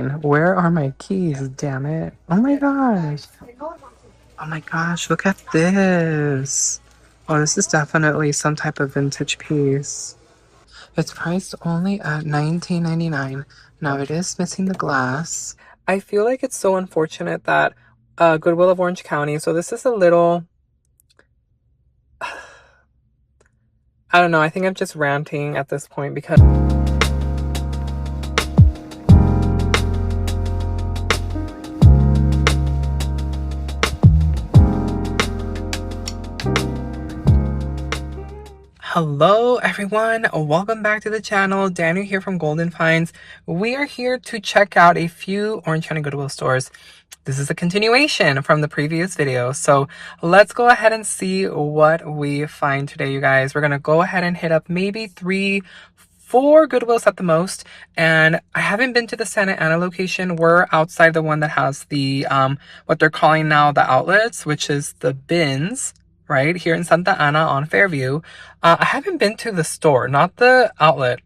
$6.99. Where are my keys? Damn it. Oh my gosh. Oh my gosh, look at this. Oh, this is definitely some type of vintage piece. It's priced only at $19.99. Now it is missing the glass. I feel like it's so unfortunate that Goodwill of Orange County, so this is a little, I don't know, I think I'm just ranting at this point because hello everyone, welcome back to the channel. Daniel here from Golden Finds. We are here to check out a few Orange County Goodwill stores. This is a continuation from the previous video, so let's go ahead and see what we find today, you guys. We're gonna go ahead and hit up maybe 3-4 Goodwills at the most, and I haven't been to the Santa Ana location. We're outside the one that has the what they're calling now the outlets, which is the bins right here in Santa Ana on Fairview. I haven't been to the store, not the outlet,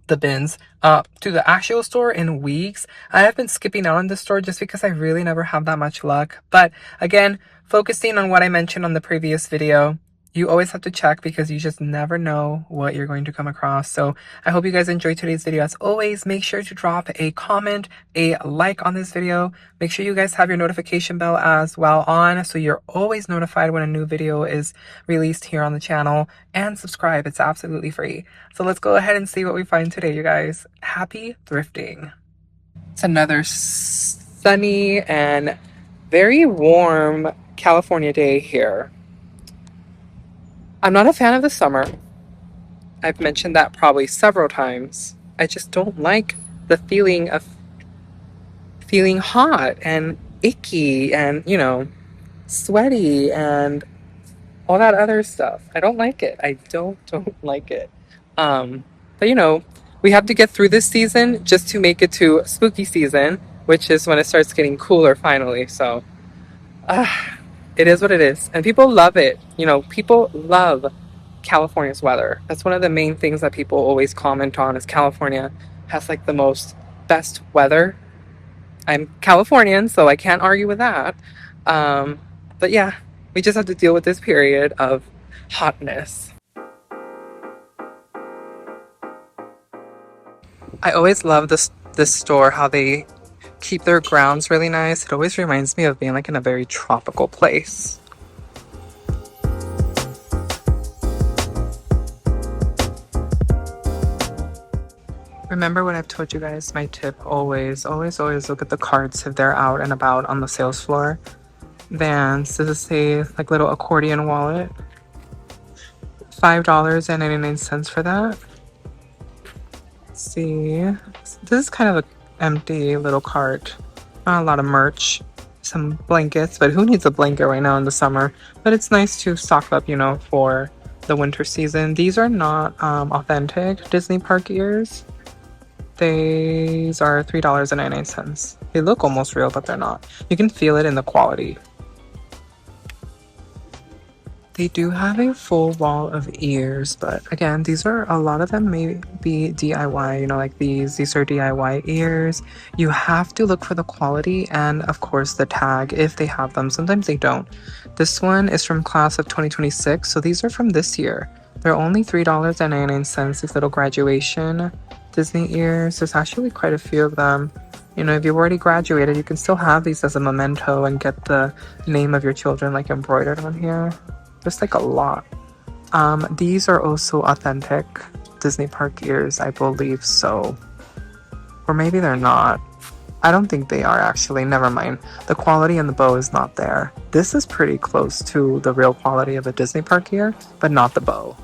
the bins, to the actual store in weeks. I have been skipping out on this store just because I really never have that much luck. But again, focusing on what I mentioned on the previous video, you always have to check because you just never know what you're going to come across. So I hope you guys enjoyed today's video. As always, make sure to drop a comment, a like on this video. Make sure you guys have your notification bell as well on so you're always notified when a new video is released here on the channel, and subscribe. It's absolutely free. So let's go ahead and see what we find today, you guys. Happy thrifting. It's another sunny and very warm California day here. I'm not a fan of the summer. I've mentioned that probably several times. I just don't like the feeling of feeling hot and icky and, you know, sweaty and all that other stuff. I don't like it. I don't like it. But you know, we have to get through this season just to make it to spooky season, which is when it starts getting cooler finally. So, it is what it is. And people love it. You know, people love California's weather. That's one of the main things that people always comment on is California has like the most best weather. I'm Californian, so I can't argue with that. But yeah, we just have to deal with this period of hotness. I always love this store, how they keep their grounds really nice. It always reminds me of being like in a very tropical place. Remember what I've told you guys, my tip, always look at the carts if they're out and about on the sales floor. Vans, this is a like little accordion wallet. $5.99 for that. Let's see, this is kind of an empty little cart. Not a lot of merch. Some blankets, but who needs a blanket right now in the summer? But it's nice to stock up, you know, for the winter season. These are not authentic Disney park ears. These are $3.99. They look almost real, but they're not. You can feel it in the quality. They do have a full wall of ears, but again, these are, a lot of them may be DIY, you know, like these are DIY ears. You have to look for the quality and of course the tag if they have them. Sometimes they don't. This one is from class of 2026, so these are from this year. They're only $3.99, these little graduation Disney ears. There's actually quite a few of them. You know, if you've already graduated, you can still have these as a memento and get the name of your children like embroidered on here. There's like a lot. These are also authentic Disney park ears, I believe so. Or maybe they're not. I don't think they are actually. Never mind. The quality in the bow is not there. This is pretty close to the real quality of a Disney park ear, but not the bow.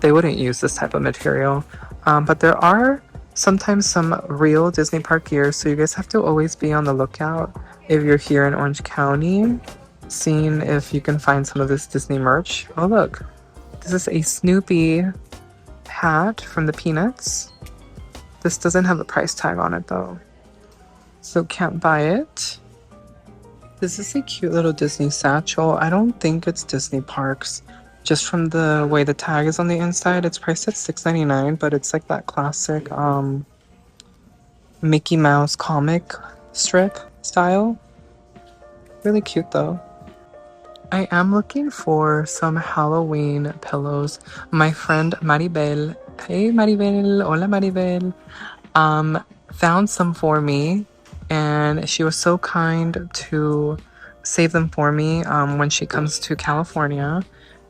They wouldn't use this type of material. But there are sometimes some real Disney park ears, so you guys have to always be on the lookout if you're here in Orange County, seeing if you can find some of this Disney merch. Oh look, this is a Snoopy hat from the Peanuts. This doesn't have a price tag on it though, so can't buy it. This is a cute little Disney satchel. I don't think it's Disney parks. Just from the way the tag is on the inside, it's priced at $6.99, but it's like that classic Mickey Mouse comic strip style. Really cute though. I am looking for some Halloween pillows. My friend Maribel, hey Maribel, hola Maribel, um, found some for me, and she was so kind to save them for me when she comes to California.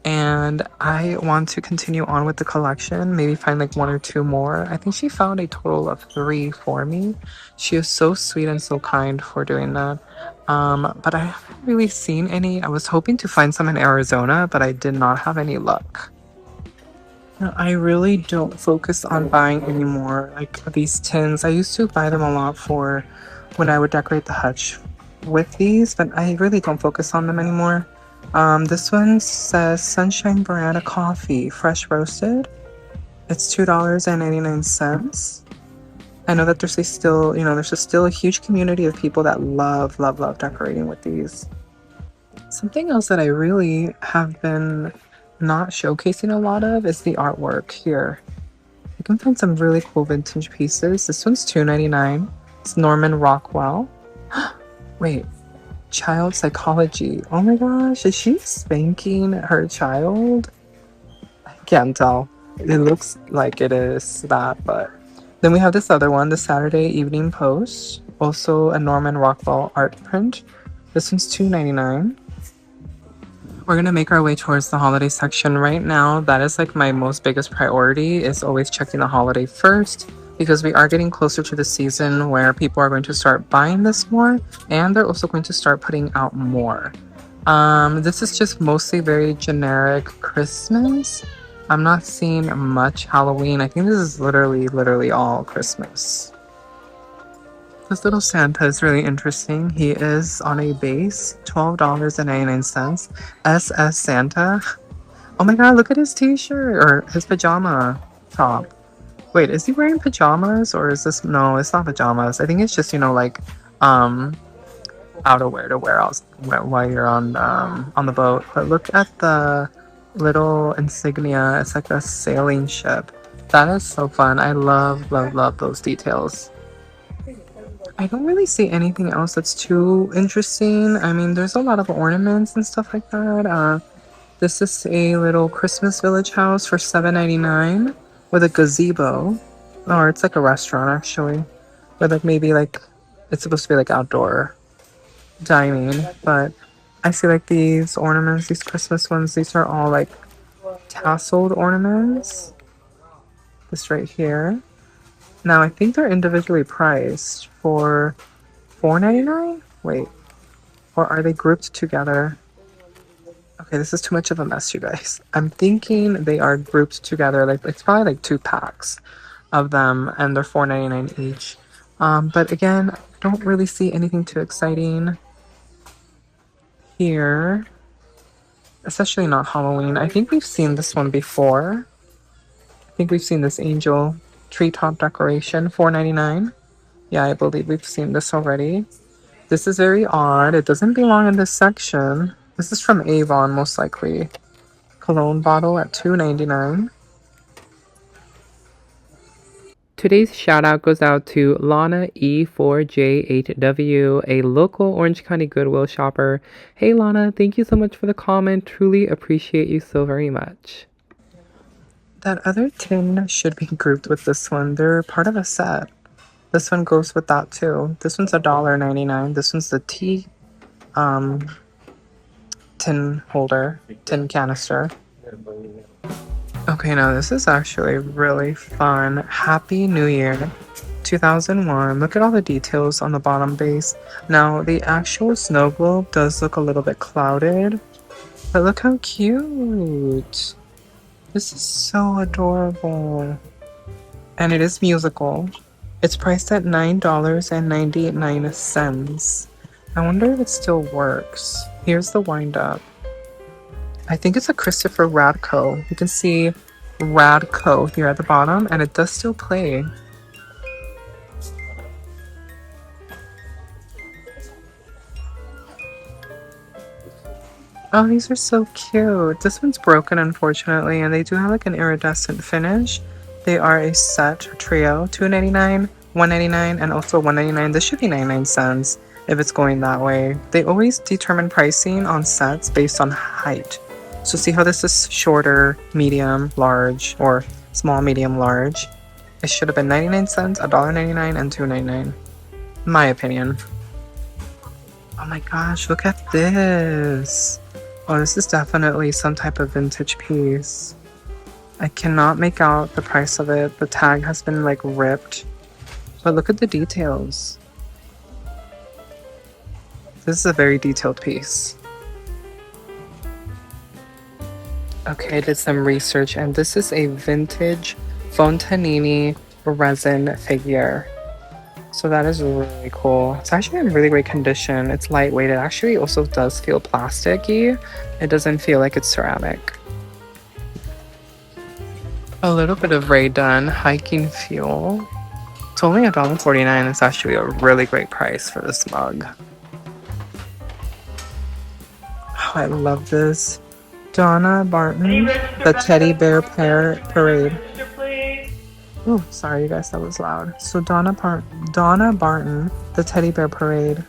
And I want to continue on with the collection, maybe find like one or two more. I think she found a total of three for me. She is so sweet and so kind for doing that. But I haven't really seen any. I was hoping to find some in Arizona, but I did not have any luck. No, I really don't focus on buying anymore. Like these tins, I used to buy them a lot for when I would decorate the hutch with these, but I really don't focus on them anymore. This one says Sunshine Veranda Coffee, fresh roasted. It's $2.99. I know that there's still, there's still a huge community of people that love, love, love decorating with these. Something else that I really have been not showcasing a lot of is the artwork here. You can find some really cool vintage pieces. This one's $2.99. It's Norman Rockwell. Wait, child psychology. Oh my gosh, is she spanking her child? I can't tell. It looks like it is that, but then we have this other one, the Saturday Evening Post. Also a Norman Rockwell art print. This one's $2.99. We're gonna make our way towards the holiday section right now. That is like my most biggest priority, is always checking the holiday first, because we are getting closer to the season where people are going to start buying this more, and they're also going to start putting out more. This is just mostly very generic Christmas. I'm not seeing much Halloween. I think this is literally all Christmas. This little Santa is really interesting. He is on a base, $12.99. SS Santa. Oh my god, look at his t-shirt, or his pajama top. Wait, is he wearing pajamas, or is this, no, it's not pajamas. I think it's just, like outerwear to wear out while you're on the boat. But look at the little insignia. It's like a sailing ship. That is so fun. I love, love, love those details. I don't really see anything else that's too interesting. I mean, there's a lot of ornaments and stuff like that. This is a little Christmas village house for $7.99 with a gazebo. Or it's like a restaurant, actually. But like maybe like it's supposed to be like outdoor dining. But I see like these ornaments, these Christmas ones, these are all like tasseled ornaments. This right here. Now, I think they're individually priced for $4.99? Wait, or are they grouped together? Okay, this is too much of a mess, you guys. I'm thinking they are grouped together. Like, it's probably like 2 packs of them, and they're $4.99 each. But again, I don't really see anything too exciting here. Especially not Halloween. I think we've seen this one before. I think we've seen this angel treetop decoration, $4.99. Yeah, I believe we've seen this already. This is very odd. It doesn't belong in this section. This is from Avon, most likely. Cologne bottle at $2.99. Today's shout out goes out to Lana E4J8W, a local Orange County Goodwill shopper. Hey Lana, thank you so much for the comment. Truly appreciate you so very much. That other tin should be grouped with this one. They're part of a set. This one goes with that too. This one's $1.99. This one's the tea tin holder, tin canister. Okay, now this is actually really fun. Happy New Year 2001. Look at all the details on the bottom base. Now, the actual snow globe does look a little bit clouded, but look how cute. This is so adorable. And it is musical. It's priced at $9.99. I wonder if it still works. Here's the wind up. I think it's a Christopher Radko. You can see Radko here at the bottom, and it does still play. Oh, these are so cute. This one's broken, unfortunately, and they do have like an iridescent finish. They are a set trio, $2.99 $1.99 and also $1.99. This should be 99 cents if it's going that way. They always determine pricing on sets based on height. So see how this is shorter, medium, large, or small, medium, large. It should have been 99 cents, $1.99, and $2.99. My opinion. Oh my gosh, look at this. Oh, this is definitely some type of vintage piece. I cannot make out the price of it. The tag has been like ripped. But look at the details. This is a very detailed piece. Okay, I did some research and this is a vintage Fontanini resin figure. So that is really cool. It's actually in really great condition. It's lightweight. It actually also does feel plasticky. It doesn't feel like it's ceramic. A little bit of Ray Dunn hiking fuel. It's only $1.49. It's actually a really great price for this mug. Oh, I love this. Donna Barton, the Teddy Bear Parade. Oh, sorry you guys, that was loud. So Donna Barton, the Teddy Bear Parade.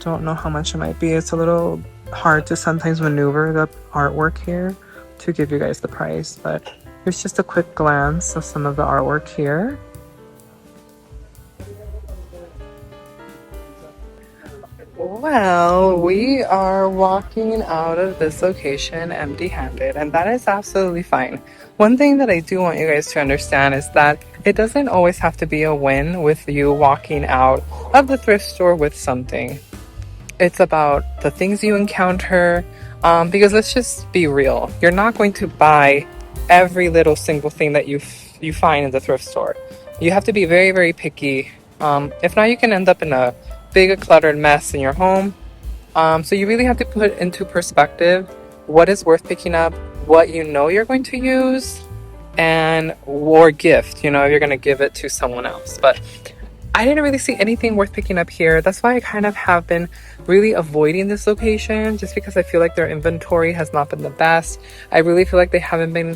Don't know how much it might be. It's a little hard to sometimes maneuver the artwork here to give you guys the price, but here's just a quick glance of some of the artwork here. Well, we are walking out of this location empty-handed, and that is absolutely fine. One thing that I do want you guys to understand is that it doesn't always have to be a win with you walking out of the thrift store with something. It's about the things you encounter, because let's just be real. You're not going to buy every little single thing that you find in the thrift store. You have to be very, very picky. If not, you can end up in a big cluttered mess in your home. So you really have to put into perspective what is worth picking up, what you know you're going to use, and or gift, you know, if you're going to give it to someone else. But I didn't really see anything worth picking up here. That's why I kind of have been really avoiding this location, just because I feel like their inventory has not been the best. I really feel like they haven't been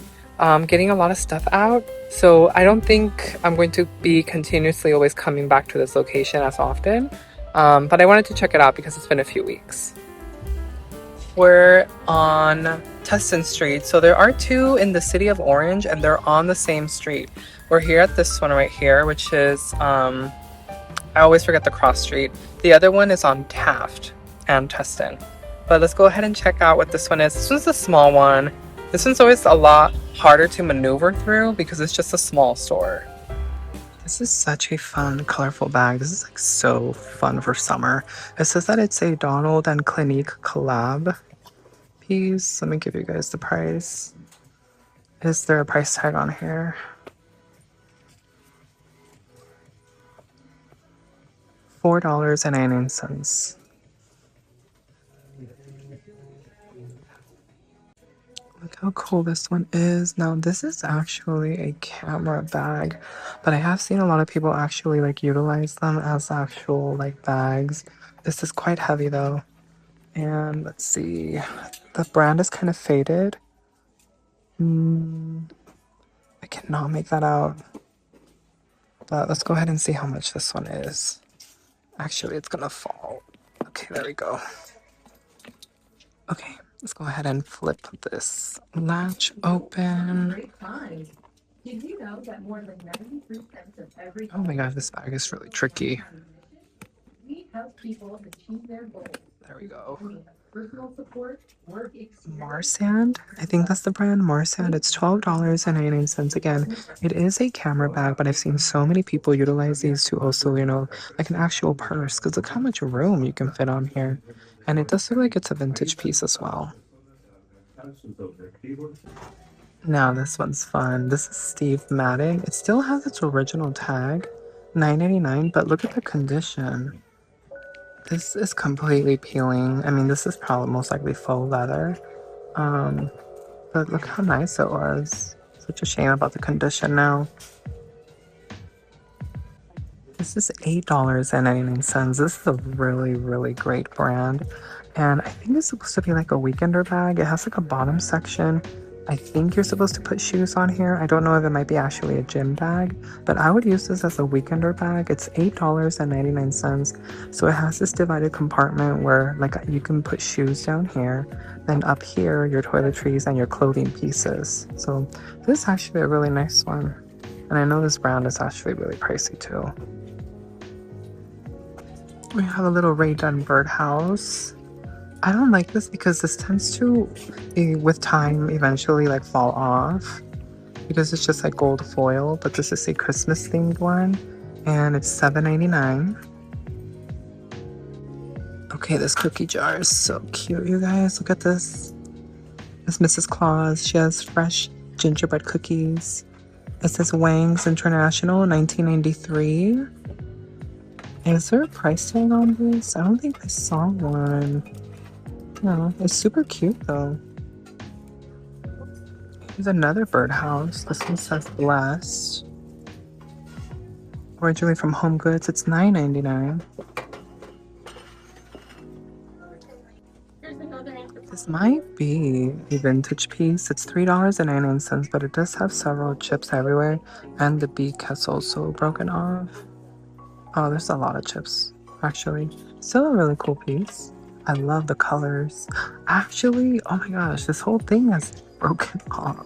getting a lot of stuff out. So I don't think I'm going to be continuously always coming back to this location as often. But I wanted to check it out because it's been a few weeks. We're on Tustin Street. So there are two in the city of Orange and they're on the same street. We're here at this one right here, which is, I always forget the cross street. The other one is on Taft and Tustin. But let's go ahead and check out what this one is. This one's a small one. This one's always a lot harder to maneuver through because it's just a small store. This is such a fun, colorful bag. This is like so fun for summer. It says that it's a Donald and Clinique collab piece. Let me give you guys the price. Is there a price tag on here? $4.99. Look how cool this one is. Now this is actually a camera bag, but I have seen a lot of people actually like utilize them as actual like bags. This is quite heavy though. And let's see, the brand is kind of faded. I cannot make that out. But let's go ahead and see how much this one is. Actually, it's gonna fall. Okay, there we go. Okay, let's go ahead and flip this latch open. Oh my god, this bag is really tricky. There we go. Marsand, I think that's the brand, Marsand. It's $12.99. Again, it is a camera bag, but I've seen so many people utilize these to also, you know, like an actual purse, because look how much room you can fit on here. And it does look like it's a vintage piece as well. Now this one's fun. This is Steve Madden. It still has its original tag, $9.99, but look at the condition. This is completely peeling. I mean, this is probably most likely faux leather. But look how nice it was. Such a shame about the condition now. This is $8.99. This is a really, really great brand. And I think it's supposed to be like a weekender bag. It has like a bottom section I think you're supposed to put shoes on here. I don't know if it might be actually a gym bag, but I would use this as a weekender bag. It's $8.99. So it has this divided compartment where like you can put shoes down here, then up here your toiletries and your clothing pieces. So this is actually a really nice one. And I know this brand is actually really pricey too. We have a little Ray Dunn birdhouse. I don't like this because this tends to, with time, eventually like fall off because it's just like gold foil. But this is a Christmas themed one, and it's $7.99. Okay, this cookie jar is so cute, you guys. Look at this. It's Mrs. Claus. She has fresh gingerbread cookies. It says Wang's International, 1993. Is there a price tag on this? I don't think I saw one. No, it's super cute though. Here's another birdhouse. This one says Blessed. Originally from Home Goods, it's $9.99. This might be a vintage piece. It's $3.99, but it does have several chips everywhere, and the beak has also broken off. Oh, there's a lot of chips, actually. Still a really cool piece. I love the colors. Actually, oh my gosh, this whole thing has broken off.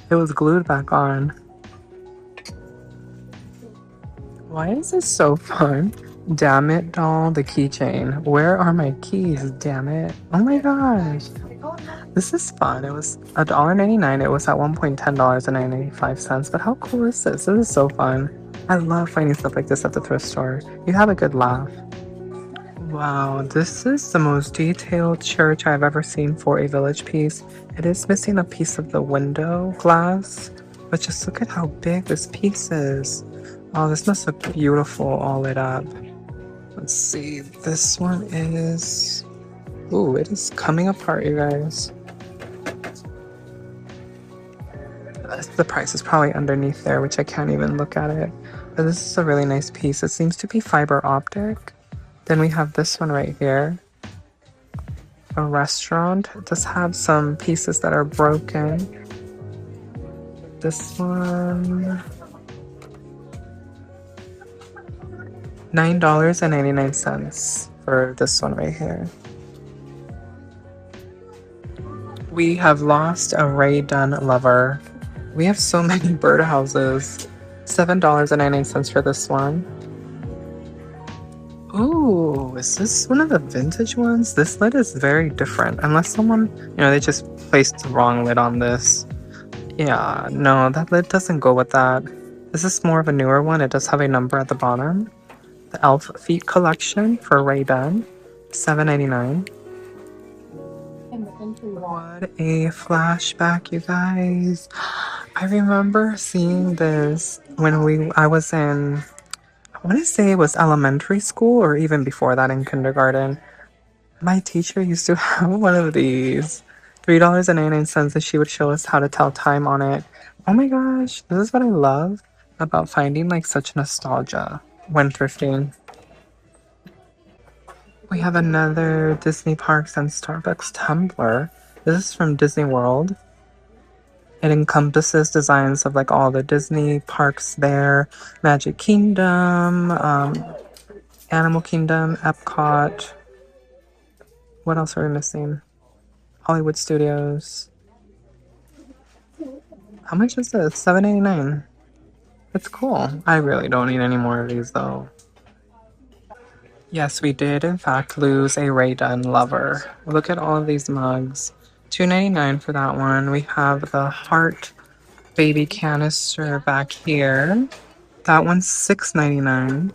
It was glued back on. Why is this so fun? Damn it, doll, the keychain. Where are my keys? Damn it. Oh my gosh. This is fun. It was $1.99. It was at one point $10.95. But how cool is this? This is so fun. I love finding stuff like this at the thrift store. You have a good laugh. Wow, this is the most detailed church I've ever seen for a village piece. It is missing a piece of the window glass, but just look at how big this piece is. Oh, this must look beautiful all lit up. Let's see, this one is... Ooh, it is coming apart, you guys. The price is probably underneath there, which I can't even look at it. But this is a really nice piece. It seems to be fiber optic. Then we have this one right here. A restaurant. It does have some pieces that are broken. This one... $9.99 for this one right here. We have lost a Ray Dunn lover. We have so many birdhouses. $7.99 for this one. Ooh, is this one of the vintage ones? This lid is very different. Unless someone, they just placed the wrong lid on this. Yeah, no, that lid doesn't go with that. This is more of a newer one. It does have a number at the bottom. The Elf Feet collection for Ray Dunn, $7.99. What a flashback, you guys. I remember seeing this when I was in, I want to say it was elementary school or even before that in kindergarten. My teacher used to have one of these, $3.99, and she would show us how to tell time on it. Oh my gosh, this is what I love about finding like such nostalgia when thrifting. We have another Disney Parks and Starbucks tumbler. This is from Disney World. It encompasses designs of like all the Disney parks there. Magic Kingdom, Animal Kingdom, Epcot. What else are we missing? Hollywood Studios. How much is this? $7.99. It's cool. I really don't need any more of these though. Yes, we did in fact lose a Ray Dunn lover. Look at all of these mugs. $2.99 for that one. We have the heart baby canister back here. That one's $6.99.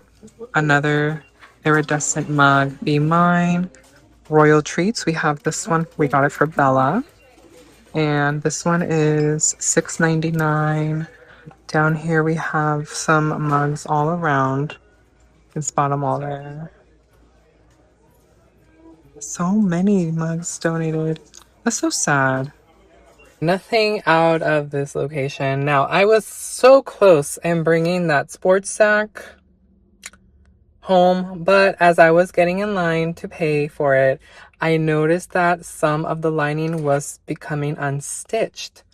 Another iridescent mug. Be Mine. Royal Treats. We have this one. We got it for Bella. And this one is $6.99. Down here we have some mugs all around. You can spot them all there. So many mugs donated. That's so sad. Nothing out of this location. Now, I was so close in bringing that sports sack home, but as I was getting in line to pay for it, I noticed that some of the lining was becoming unstitched.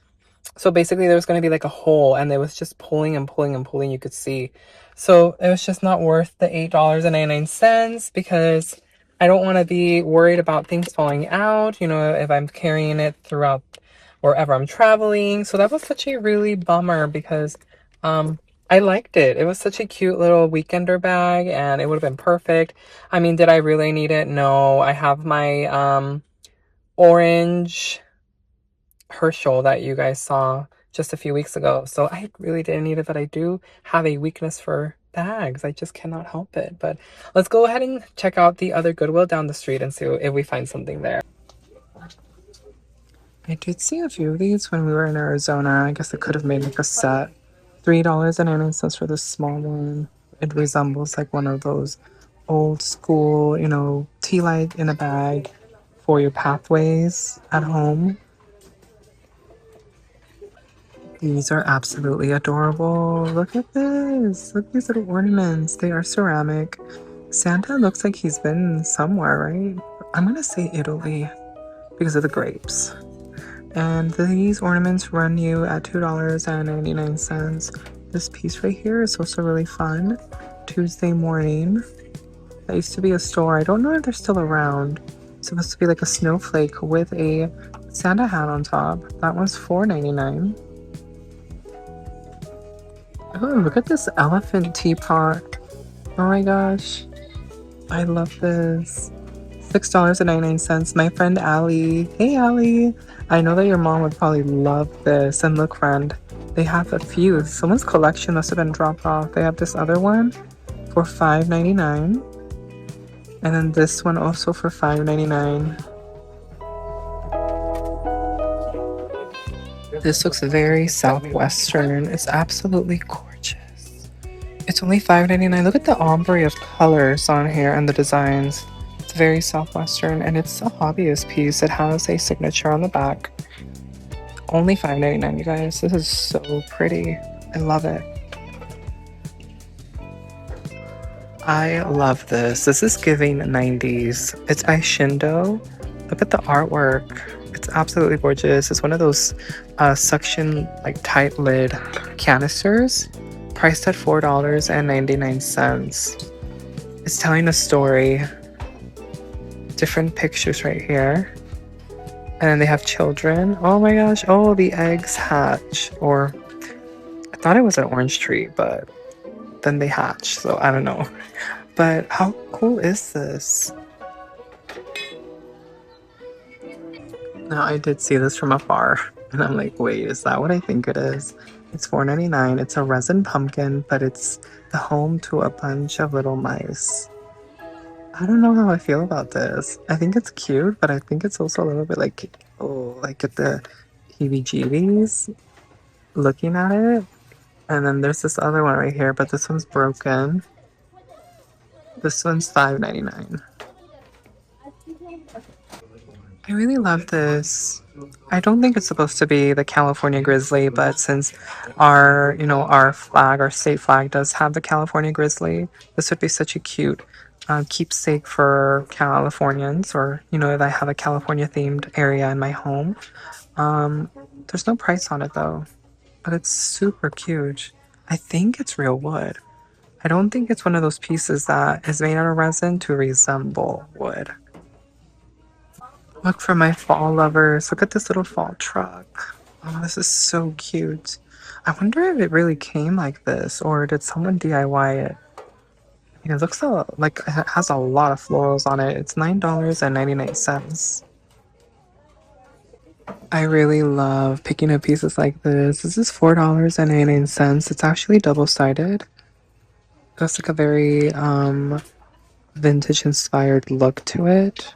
So basically there was going to be like a hole, and it was just pulling and pulling and pulling, you could see. So it was just not worth the $8.99 because I don't want to be worried about things falling out, you know, if I'm carrying it throughout wherever I'm traveling. So that was such a really bummer because I liked it. It was such a cute little weekender bag, and it would have been perfect. I mean, did I really need it? No. I have my orange Herschel that you guys saw just a few weeks ago. So I really didn't need it, but I do have a weakness for bags. I just cannot help it. But let's go ahead and check out the other Goodwill down the street and see if we find something there. I did see a few of these when we were in Arizona. I guess I could have made like a set. $3.99 for the small one. It resembles like one of those old school, you know, tea light in a bag for your pathways at home. These are absolutely adorable. Look at this. Look at these little ornaments. They are ceramic. Santa looks like he's been somewhere, right? I'm gonna say Italy because of the grapes. And these ornaments run you at $2.99. This piece right here is also really fun. Tuesday morning. That used to be a store. I don't know if they're still around. It's supposed to be like a snowflake with a Santa hat on top. That one's $4.99. Oh, look at this elephant teapot. Oh my gosh. I love this. $6.99. My friend Allie. Hey Allie. I know that your mom would probably love this. And look, friend, they have a few. Someone's collection must have been dropped off. They have this other one for $5.99. And then this one also for $5.99. This looks very Southwestern. It's absolutely gorgeous. It's only $5.99. Look at the ombre of colors on here and the designs. It's very Southwestern, and it's a hobbyist piece. It has a signature on the back. Only $5.99, you guys. This is so pretty. I love it. I love this. This is giving 90s. It's by Shindo. Look at the artwork. It's absolutely gorgeous. It's one of those suction, like tight lid canisters, priced at $4.99. It's telling a story. Different pictures right here. And then they have children. Oh my gosh. Oh, the eggs hatch. Or I thought it was an orange tree, but then they hatch. So I don't know. But how cool is this? Now, I did see this from afar, and I'm like, wait, is that what I think it is? It's $4.99. It's a resin pumpkin, but it's the home to a bunch of little mice. I don't know how I feel about this. I think it's cute, but I think it's also a little bit like, oh, like get the heebie-jeebies looking at it. And then there's this other one right here, but this one's broken. This one's $5.99. I really love this. I don't think it's supposed to be the California grizzly, but since our, you know, our flag, our state flag does have the California grizzly, this would be such a cute keepsake for Californians, or, you know, if I have a California themed area in my home. There's no price on it though, but it's super cute. I think it's real wood. I don't think it's one of those pieces that is made out of resin to resemble wood. Look for my fall lovers. Look at this little fall truck. Oh, this is so cute. I wonder if it really came like this, or did someone DIY it? It looks like it has a lot of florals on it. It's $9.99. I really love picking up pieces like this. This is $4.99. It's actually double-sided. That's like a very vintage inspired look to it.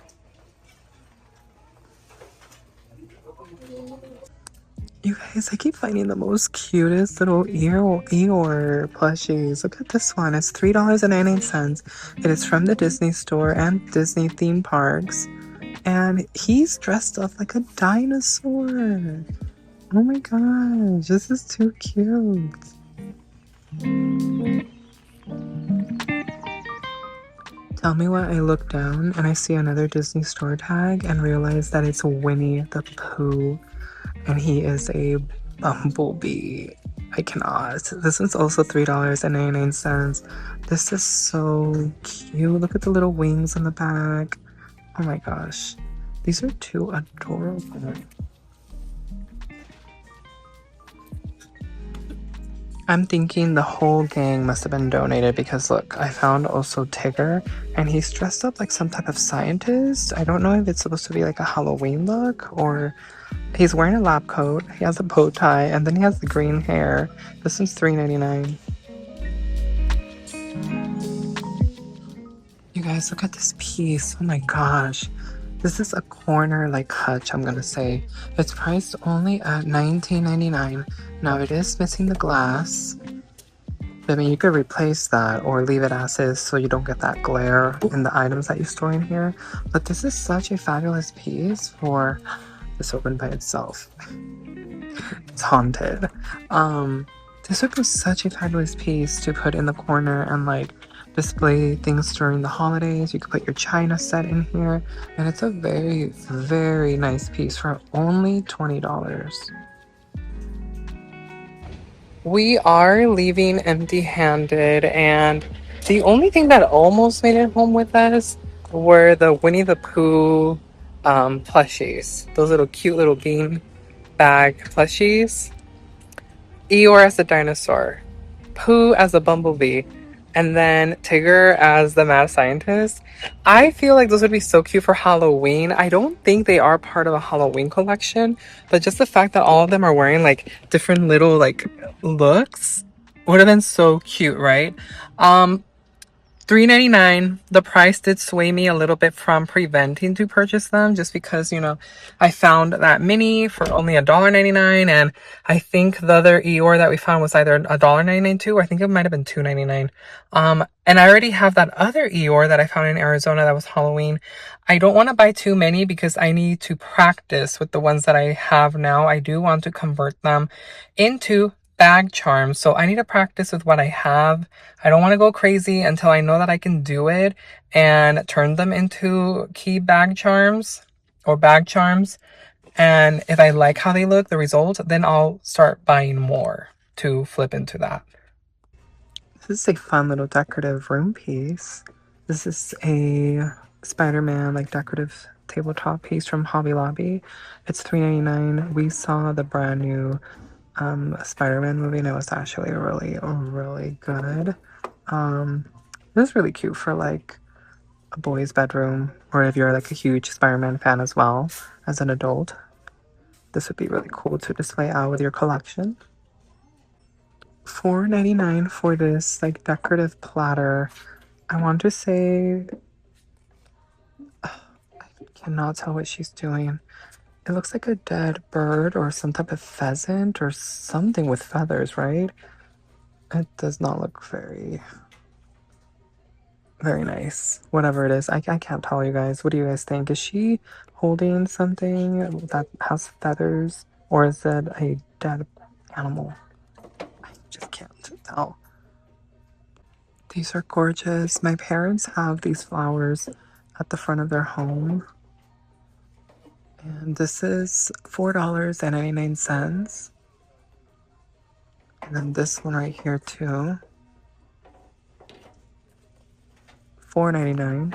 You guys, I keep finding the most cutest little Eeyore plushies. Look at this one. It's $3.99. It is from the Disney store and Disney theme parks. And he's dressed up like a dinosaur. Oh my gosh, this is too cute. Tell me why I look down and I see another Disney store tag and realize that it's Winnie the Pooh. And he is a Bumblebee. I cannot. This one's also $3.99. This is so cute. Look at the little wings on the back. Oh my gosh. These are too adorable. I'm thinking the whole gang must have been donated because look, I found also Tigger and he's dressed up like some type of scientist. I don't know if it's supposed to be like a Halloween look or he's wearing a lab coat. He has a bow tie and then he has the green hair. This one's $3.99. You guys, look at this piece. Oh my gosh. This is a corner like hutch, I'm gonna say. It's priced only at $19.99. Now it is missing the glass. I mean, you could replace that or leave it as is so you don't get that glare in the items that you store in here. But this is such a fabulous piece for this open by itself. It's haunted. This would be such a fabulous piece to put in the corner and like display things during the holidays. You could put your china set in here, and it's a very, very nice piece for only $20. We are leaving empty-handed, and the only thing that almost made it home with us were the Winnie the Pooh plushies. Those little cute little bean bag plushies. Eeyore as a dinosaur, Pooh as a bumblebee, and then Tigger as the mad scientist. I feel like those would be so cute for Halloween. I don't think they are part of a Halloween collection, but just the fact that all of them are wearing like different little like looks would have been so cute, right? $3.99. The price did sway me a little bit from preventing to purchase them just because, you know, I found that mini for only $1.99, and I think the other Eeyore that we found was either $1.99 too, or I think it might have been $2.99. And I already have that other Eeyore that I found in Arizona that was Halloween. I don't want to buy too many because I need to practice with the ones that I have now. I do want to convert them into bag charms, so I need to practice with what I have. I don't want to go crazy until I know that I can do it and turn them into key bag charms or bag charms. And if I like how they look, the result, then I'll start buying more to flip into that. This is a fun little decorative room piece. This is a Spider-Man like decorative tabletop piece from Hobby Lobby. It's $3.99. We saw the brand new Spider-Man movie, and it was actually really, really good. It was really cute for like a boy's bedroom, or if you're like a huge Spider-Man fan as well as an adult. This would be really cool to display out with your collection. $4.99 for this like decorative platter. I want to say, I cannot tell what she's doing. It looks like a dead bird or some type of pheasant or something with feathers, right? It does not look very nice. Whatever it is, I can't tell you guys. What do you guys think? Is she holding something that has feathers, or is it a dead animal? I just can't tell. These are gorgeous. My parents have these flowers at the front of their home. And this is $4.99. And then this one right here too. $4.99.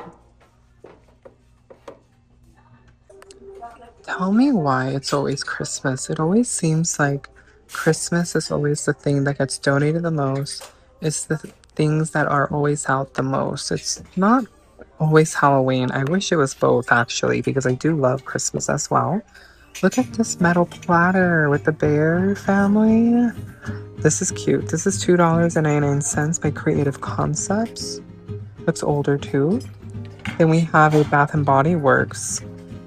Tell me why it's always Christmas. It always seems like Christmas is always the thing that gets donated the most. It's the things that are always out the most. It's not always Halloween. I wish it was both actually, because I do love Christmas as well. Look at this metal platter with the bear family. This is cute. This is $2.99 by Creative Concepts. It's older too. Then we have a Bath and Body Works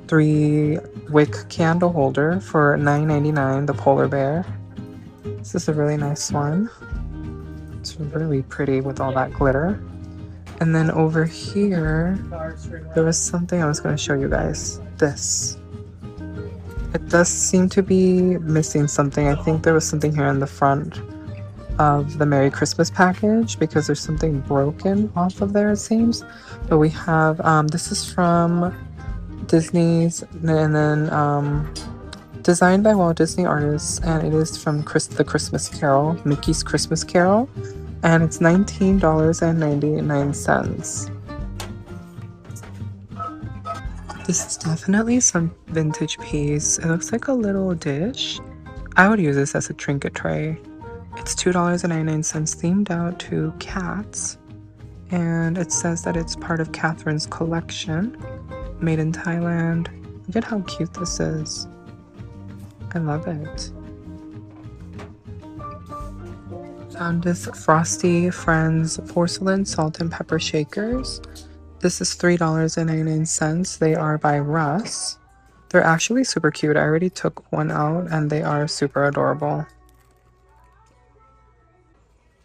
3-wick candle holder for $9.99. The polar bear. This is a really nice one. It's really pretty with all that glitter. And then over here, there was something I was going to show you guys. This. It does seem to be missing something. I think there was something here in the front of the Merry Christmas package because there's something broken off of there, it seems. But we have, this is from Disney's, and then Designed by Walt Disney artists, and it is from the Christmas Carol, Mickey's Christmas Carol, and it's $19.99. This is definitely some vintage piece. It looks like a little dish. I would use this as a trinket tray. It's $2.99 themed out to cats, and it says that it's part of Catherine's collection, made in Thailand. Look at how cute this is. I love it. Found this Frosty Friends porcelain salt and pepper shakers. This is $3.99. They are by Russ. They're actually super cute. I already took one out and they are super adorable.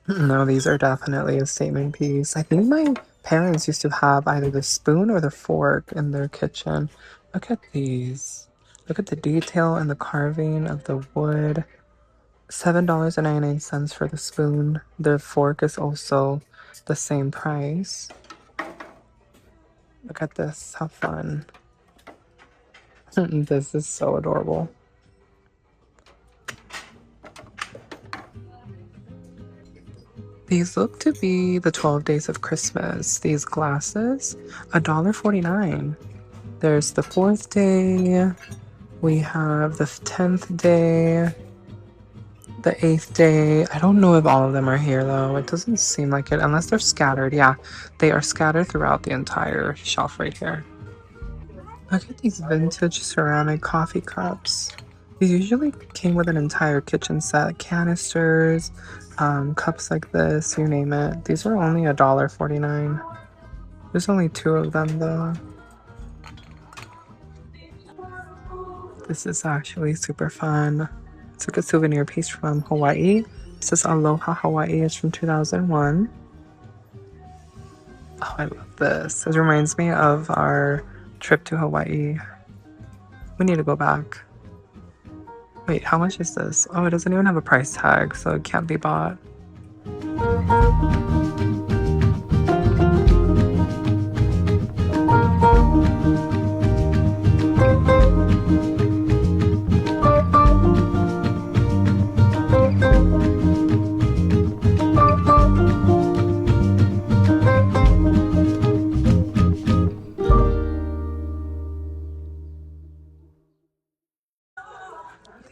No, these are definitely a statement piece. I think my parents used to have either the spoon or the fork in their kitchen. Look at these. Look at the detail and the carving of the wood. $7.99 for the spoon. The fork is also the same price. Look at this. How fun. This is so adorable. These look to be the 12 days of Christmas. These glasses, $1.49. There's the 4th day. We have the 10th day. The 8th day. I don't know if all of them are here though. It doesn't seem like it unless they're scattered. Yeah, they are scattered throughout the entire shelf right here. Look at these vintage ceramic coffee cups. These usually came with an entire kitchen set. Canisters, cups like this, you name it. These are only $1.49. There's only 2 of them though. This is actually super fun. It's like a souvenir piece from Hawaii. It says Aloha Hawaii. It's from 2001. Oh, I love this. It reminds me of our trip to Hawaii. We need to go back. Wait, how much is this? Oh, it doesn't even have a price tag, so it can't be bought.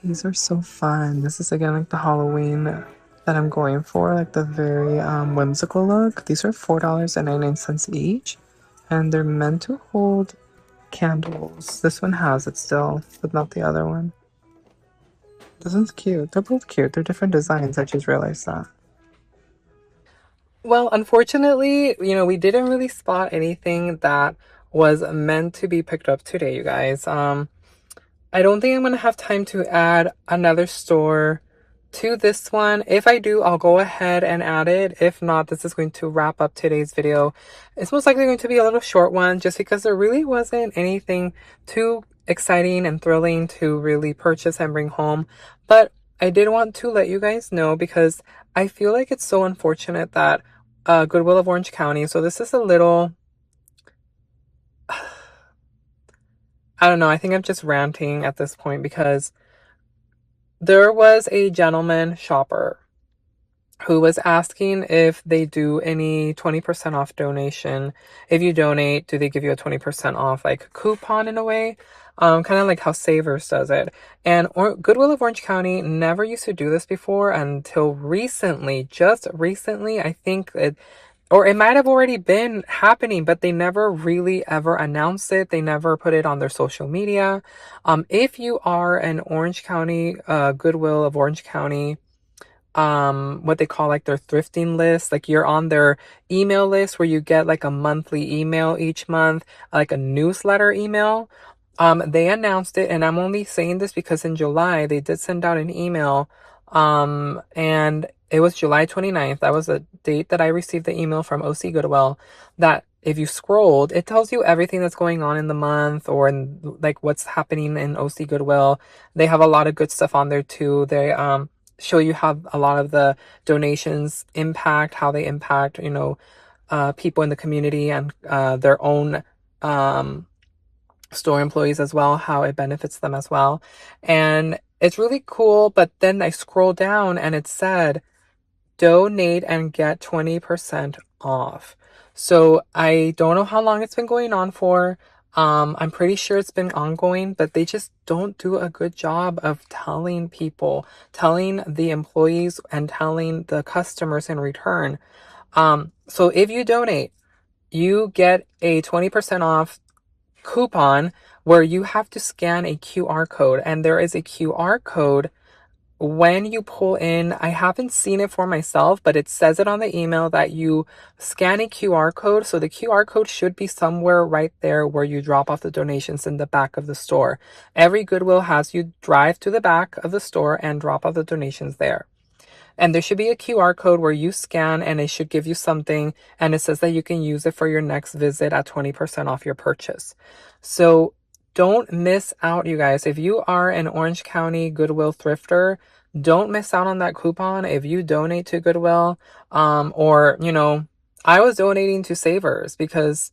These are so fun. This is again like the Halloween that I'm going for, like the very whimsical look. These are $4.99 each, and they're meant to hold candles. This one has it still, but not the other one. This one's cute. They're both cute. They're different designs. I just realized that. Well, unfortunately, we didn't really spot anything that was meant to be picked up today, you guys. I don't think I'm going to have time to add another store to this one. If I do, I'll go ahead and add it. If not, this is going to wrap up today's video. It's most likely going to be a little short one just because there really wasn't anything too exciting and thrilling to really purchase and bring home. But I did want to let you guys know because I feel like it's so unfortunate that Goodwill of Orange County. So this is a little... I don't know. I think I'm just ranting at this point because there was a gentleman shopper who was asking if they do any 20% off donation. If you donate, do they give you a 20% off like coupon in a way? Kind of like how Savers does it. And Goodwill of Orange County never used to do this before until recently. Just recently, I think or it might have already been happening, but they never really ever announced it. They never put it on their social media. If you are an Orange County, Goodwill of Orange County, what they call like their thrifting list, like you're on their email list where you get like a monthly email each month, like a newsletter email. They announced it, and I'm only saying this because in July they did send out an email, and it was July 29th. That was the date that I received the email from OC Goodwill, that if you scrolled, it tells you everything that's going on in the month or in like what's happening in OC Goodwill. They have a lot of good stuff on there too. They show you how a lot of the donations impact, how they impact, people in the community and their own store employees as well, how it benefits them as well. And it's really cool. But then I scroll down and it said, donate and get 20% off. So I don't know how long it's been going on for. I'm pretty sure it's been ongoing, but they just don't do a good job of telling people, telling the employees and telling the customers in return. So if you donate, you get a 20% off coupon where you have to scan a QR code, and there is a QR code when you pull in. I haven't seen it for myself, but it says it on the email that you scan a QR code. So the QR code should be somewhere right there where you drop off the donations in the back of the store. Every Goodwill has you drive to the back of the store and drop off the donations there. And there should be a QR code where you scan and it should give you something. And it says that you can use it for your next visit at 20% off your purchase. So don't miss out, you guys. If you are an Orange County Goodwill thrifter, don't miss out on that coupon if you donate to Goodwill. Or, I was donating to Savers because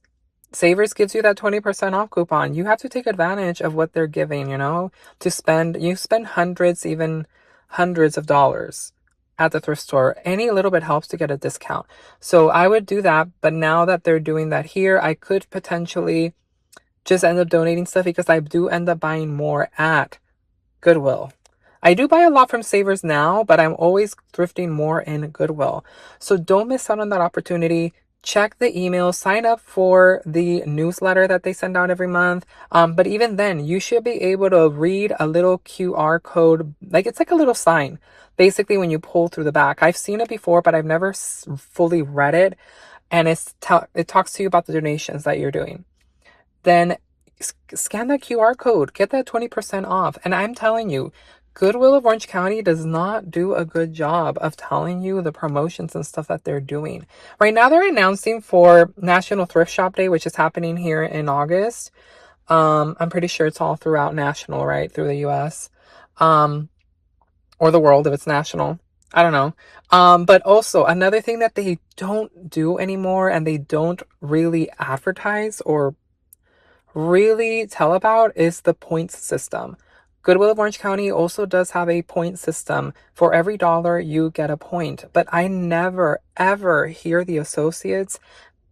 Savers gives you that 20% off coupon. You have to take advantage of what they're giving, to spend. You spend hundreds, even hundreds of dollars at the thrift store. Any little bit helps to get a discount. So I would do that. But now that they're doing that here, I could potentially just end up donating stuff because I do end up buying more at Goodwill. I do buy a lot from Savers now, but I'm always thrifting more in Goodwill. So don't miss out on that opportunity. Check the email, sign up for the newsletter that they send out every month. But even then, you should be able to read a little QR code. Like, it's like a little sign, basically, when you pull through the back. I've seen it before, but I've never fully read it. And it talks to you about the donations that you're doing. Then scan that QR code, get that 20% off. And I'm telling you, Goodwill of Orange County does not do a good job of telling you the promotions and stuff that they're doing. Right now, they're announcing for National Thrift Shop Day, which is happening here in August. I'm pretty sure it's all throughout national, right? Through the US. Or the world if it's national. I don't know. But also another thing that they don't do anymore and they don't really advertise or really tell about is the points system. Goodwill of Orange County also does have a point system. For every dollar, you get a point. But I never, ever hear the associates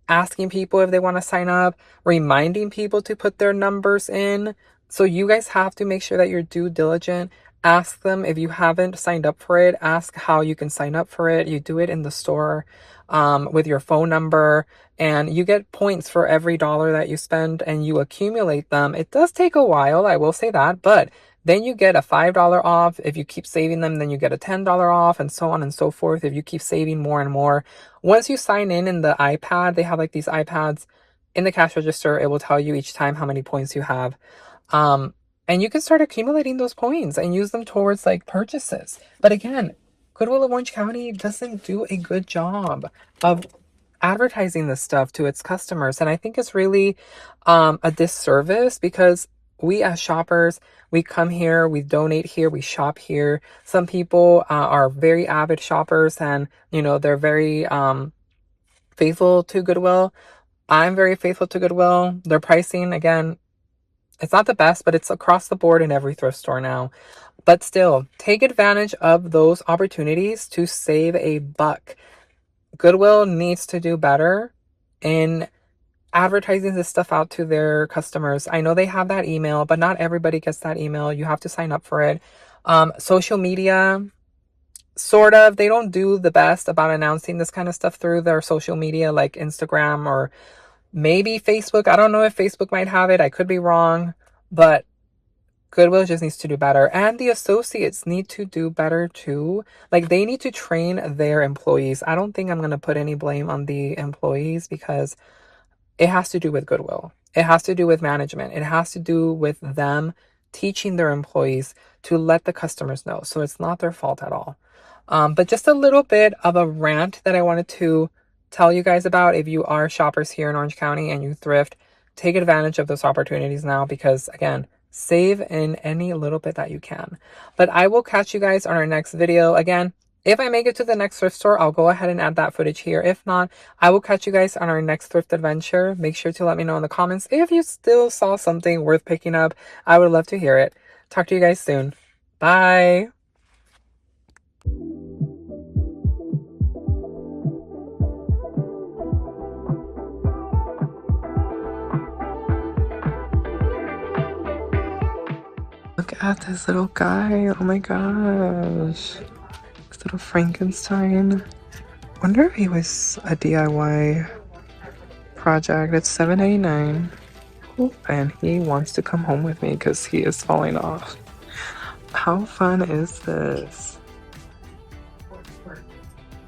asking people if they want to sign up, reminding people to put their numbers in. So you guys have to make sure that you're due diligent. Ask them if you haven't signed up for it. Ask how you can sign up for it. You do it in the store with your phone number, and you get points for every dollar that you spend, and you accumulate them. It does take a while, I will say that, but then you get a $5 off. If you keep saving them, then you get a $10 off, and so on and so forth. If you keep saving more and more. Once you sign in the iPad, they have like these iPads in the cash register. It will tell you each time how many points you have. And you can start accumulating those points and use them towards like purchases. But again, Goodwill of Orange County doesn't do a good job of advertising this stuff to its customers. And I think it's really a disservice because we as shoppers, we come here, we donate here, we shop here. Some people are very avid shoppers and, they're very faithful to Goodwill. I'm very faithful to Goodwill. Their pricing, again, it's not the best, but it's across the board in every thrift store now. But still, take advantage of those opportunities to save a buck. Goodwill needs to do better in advertising this stuff out to their customers. I know they have that email, but not everybody gets that email. You have to sign up for it. Social media, sort of, they don't do the best about announcing this kind of stuff through their social media, like Instagram or maybe Facebook. I don't know if Facebook might have it. I could be wrong, but Goodwill just needs to do better. And the associates need to do better too. Like, they need to train their employees. I don't think I'm going to put any blame on the employees because it has to do with Goodwill. It has to do with management. It has to do with them teaching their employees to let the customers know. So it's not their fault at all. But just a little bit of a rant that I wanted to tell you guys about. If you are shoppers here in Orange County and you thrift, take advantage of those opportunities now because, again, save in any little bit that you can. But I will catch you guys on our next video. Again, If I make it to the next thrift store, I'll go ahead and add that footage here. If not, I will catch you guys on our next thrift adventure. Make sure to let me know in the comments if you still saw something worth picking up. I would love to hear it. Talk to you guys soon. Bye. Look at this little guy. Oh my gosh. This little Frankenstein. Wonder if he was a DIY project. It's $7.99. And he wants to come home with me because he is falling off. How fun is this?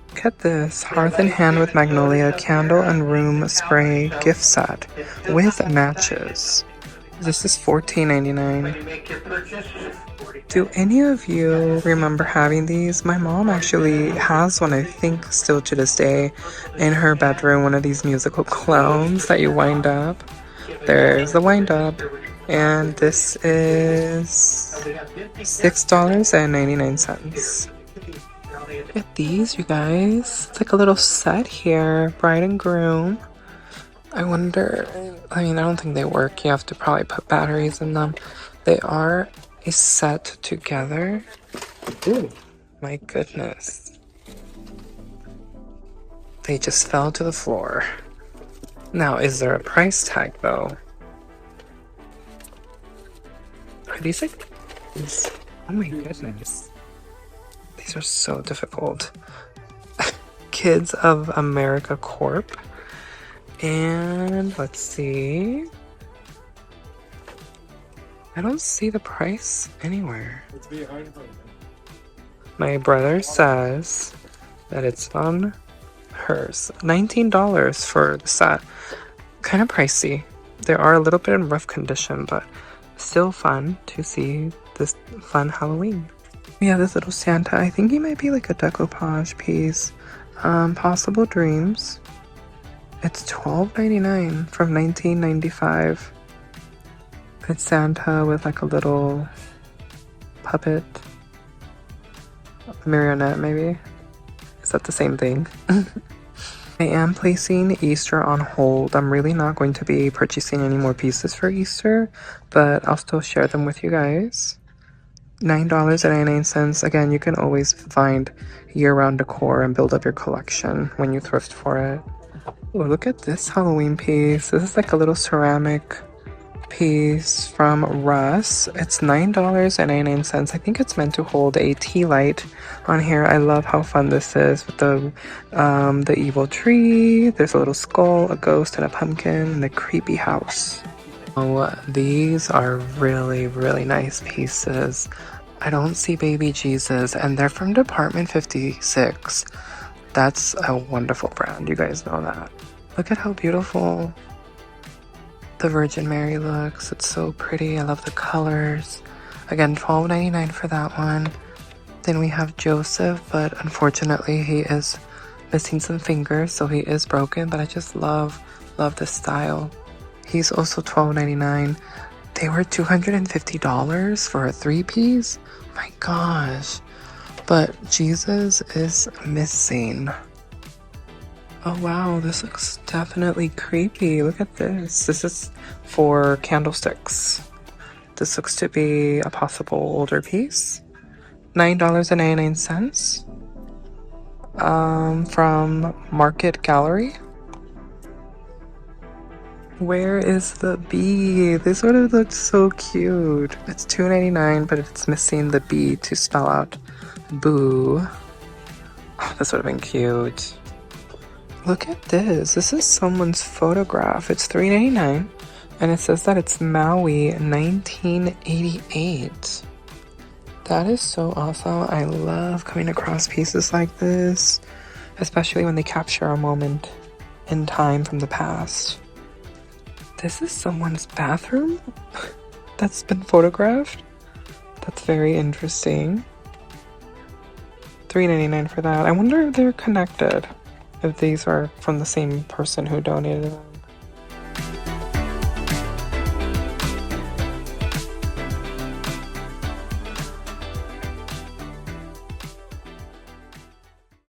Look at this. Hearth in Hand with Magnolia Candle and Room Spray gift set with matches. This is $14.99. Do any of you remember having these? My mom actually has one, I think still to this day, in her bedroom. One of these musical clowns that you wind up. There's the wind up. And this is $6.99. Look at these, you guys. It's like a little set here. Bride and groom. I wonder, I mean, I don't think they work. You have to probably put batteries in them. They are a set together. Ooh, my goodness. They just fell to the floor. Now, is there a price tag, though? Are these like... Oh my goodness. These are so difficult. Kids of America Corp. And let's see. I don't see the price anywhere. My brother says that it's on hers. $19 for the set. Kind of pricey. They are a little bit in rough condition, but still fun to see this fun Halloween. We have this little Santa. I think he might be like a decoupage piece. Possible Dreams. It's $12.99 from 1995. It's Santa with like a little puppet. Marionette, maybe? Is that the same thing? I am placing Easter on hold. I'm really not going to be purchasing any more pieces for Easter, but I'll still share them with you guys. $9.99. Again, you can always find year-round decor and build up your collection when you thrift for it. Oh, look at this Halloween piece. This is like a little ceramic piece from Russ. It's $9.99. I think it's meant to hold a tea light on here. I love how fun this is with the evil tree. There's a little skull, a ghost, and a pumpkin, and a creepy house. Oh, these are really, really nice pieces. I don't see baby Jesus, and they're from Department 56. That's a wonderful brand. You guys know that. Look at how beautiful the Virgin Mary looks. It's so pretty. I love the colors. Again, $12.99 for that one. Then we have Joseph, but unfortunately he is missing some fingers, so he is broken, but I just love the style. He's also $12.99. They were $250 for a 3-piece. My gosh. But Jesus is missing. Oh wow, this looks definitely creepy. Look at this. This is for candlesticks. This looks to be a possible older piece. $9.99. From Market Gallery. Where is the bee? This would have looked so cute. It's $2.99, but it's missing the B to spell out boo. Oh, this would have been cute. Look at this. This is someone's photograph. It's $3.99, and it says that it's Maui 1988. That is so awesome. I love coming across pieces like this, especially when they capture a moment in time from the past. This is someone's bathroom that's been photographed. That's very interesting. $3.99 for that. I wonder if they're connected, if these are from the same person who donated them.